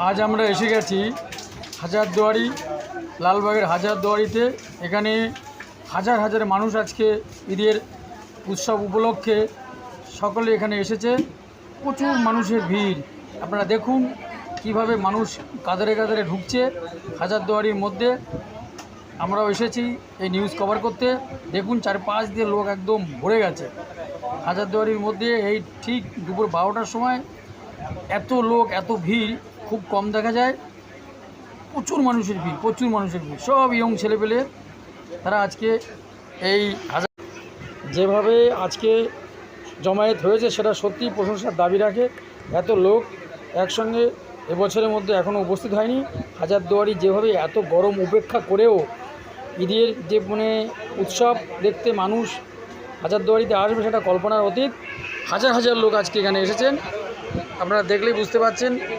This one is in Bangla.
আজ আমরা এসে গেছি হাজারদুয়ারি, লালবাগের হাজারদুয়ারিতে। এখানে হাজার হাজার মানুষ আজকে ঈদের উৎসব উপলক্ষে সকলে এখানে এসেছে। প্রচুর মানুষের ভিড়। আপনারা দেখুন কিভাবে মানুষ কাঁধে কাঁধে ঢুকছে হাজারদুয়ারির মধ্যে। আমরাও এসেছি এই নিউজ কভার করতে। দেখুন চারপাশ দিয়ে লোক একদম ভরে গেছে হাজারদুয়ারির মধ্যে। এই ঠিক দুপুর 12টার সময় এত লোক, এত ভিড় খুব কম দেখা যায়। প্রচুর মানুষের ভিড়, প্রচুর মানুষের ভিড়। সব ইয়ং ছেলেপেলে তারা আজকে এই যেভাবে আজকে জমায়েত হয়েছে সেটা সত্যি প্রশংসার দাবি রাখে। এত লোক একসঙ্গে এবছরের মধ্যে এখনও উপস্থিত হয়নি। হাজারদুয়ারি যেভাবে এত গরম উপেক্ষা করেও ঈদের যে উৎসব দেখতে মানুষ হাজারদুয়ারিতে আসবে সেটা কল্পনার অতীত। হাজার হাজার লোক আজকে এখানে এসেছেন, আপনারা দেখলেই বুঝতে পারছেন।